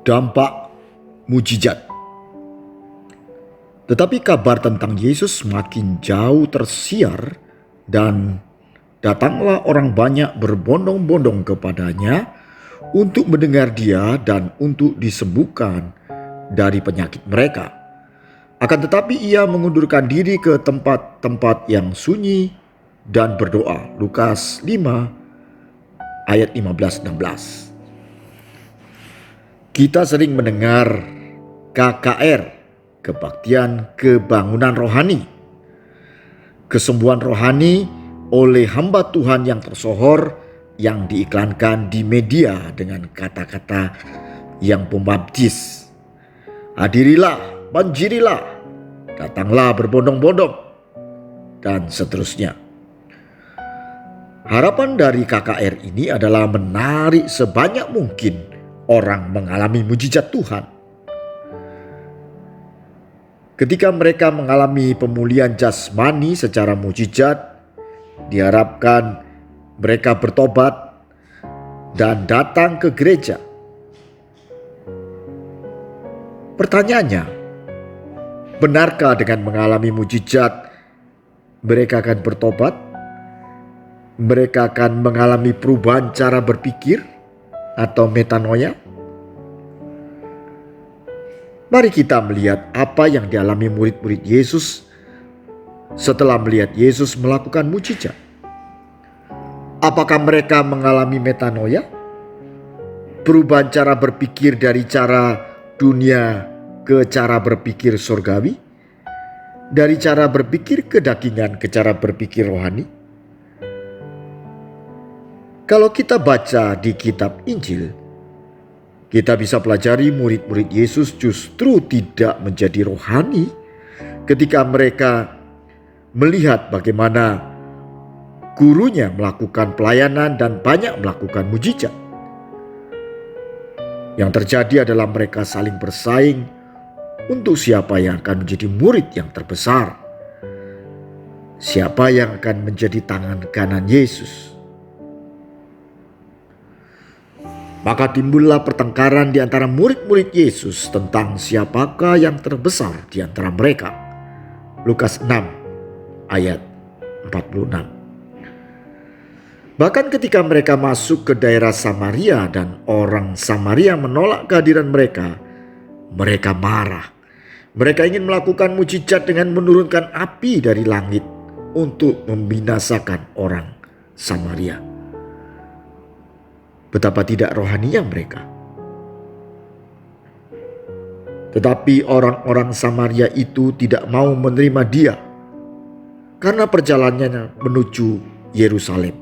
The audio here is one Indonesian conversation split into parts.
Dampak mujizat. Tetapi kabar tentang Yesus semakin jauh tersiar dan datanglah orang banyak berbondong-bondong kepadanya untuk mendengar dia dan untuk disembuhkan dari penyakit mereka. Akan tetapi ia mengundurkan diri ke tempat-tempat yang sunyi dan berdoa. Lukas 5 ayat 15-16. Kita sering mendengar KKR, kebaktian kebangunan rohani, kesembuhan rohani oleh hamba Tuhan yang tersohor yang diiklankan di media dengan kata-kata yang pembaptis. Hadirilah, banjirilah, datanglah berbondong-bondong, dan seterusnya. Harapan dari KKR ini adalah menarik sebanyak mungkin orang mengalami mujizat Tuhan. Ketika mereka mengalami pemulihan jasmani secara mujizat, diharapkan mereka bertobat dan datang ke gereja. Pertanyaannya, benarkah dengan mengalami mujizat mereka akan bertobat? Mereka akan mengalami perubahan cara berpikir atau metanoia? Mari kita melihat apa yang dialami murid-murid Yesus setelah melihat Yesus melakukan mujizat. Apakah mereka mengalami metanoia? Perubahan cara berpikir dari cara dunia ke cara berpikir surgawi? Dari cara berpikir kedagingan ke cara berpikir rohani? Kalau kita baca di kitab Injil, kita bisa pelajari murid-murid Yesus justru tidak menjadi rohani ketika mereka melihat bagaimana gurunya melakukan pelayanan dan banyak melakukan mujizat. Yang terjadi adalah mereka saling bersaing untuk siapa yang akan menjadi murid yang terbesar, siapa yang akan menjadi tangan kanan Yesus. Maka timbullah pertengkaran di antara murid-murid Yesus tentang siapakah yang terbesar di antara mereka. Lukas 6 ayat 46. Bahkan ketika mereka masuk ke daerah Samaria dan orang Samaria menolak kehadiran mereka, mereka marah. Mereka ingin melakukan mujizat dengan menurunkan api dari langit untuk membinasakan orang Samaria. Betapa tidak rohaninya mereka. Tetapi orang-orang Samaria itu tidak mau menerima dia karena perjalanannya menuju Yerusalem.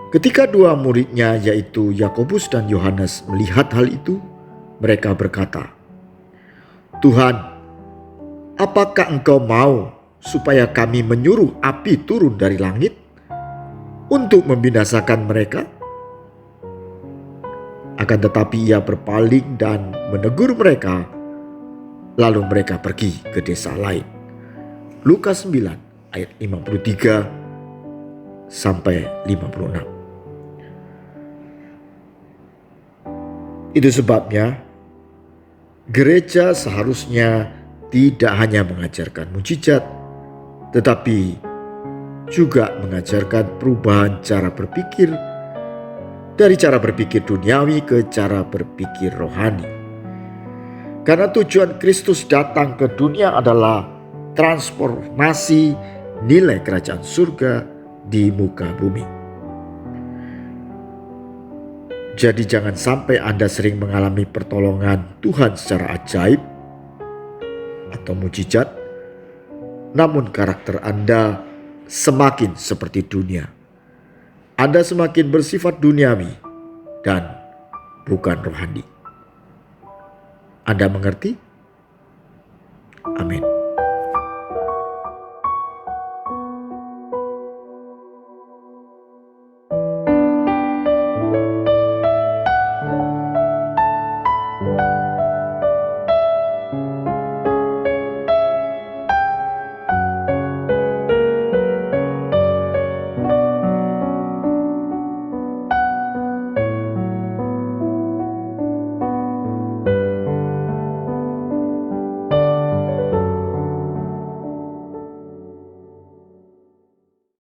Ketika dua muridnya yaitu Yakobus dan Yohanes melihat hal itu, mereka berkata, "Tuhan, apakah Engkau mau supaya kami menyuruh api turun dari langit untuk membinasakan mereka?" Akan tetapi ia berpaling dan menegur mereka, lalu mereka pergi ke desa lain. Lukas 9 ayat 53 sampai 56. Itu sebabnya gereja seharusnya tidak hanya mengajarkan mujizat, tetapi juga mengajarkan perubahan cara berpikir dari cara berpikir duniawi ke cara berpikir rohani. Karena tujuan Kristus datang ke dunia adalah transformasi nilai kerajaan surga di muka bumi. Jadi jangan sampai Anda sering mengalami pertolongan Tuhan secara ajaib atau mujizat, namun karakter Anda semakin seperti dunia. Anda semakin bersifat duniawi dan bukan rohani. Anda mengerti? Amin.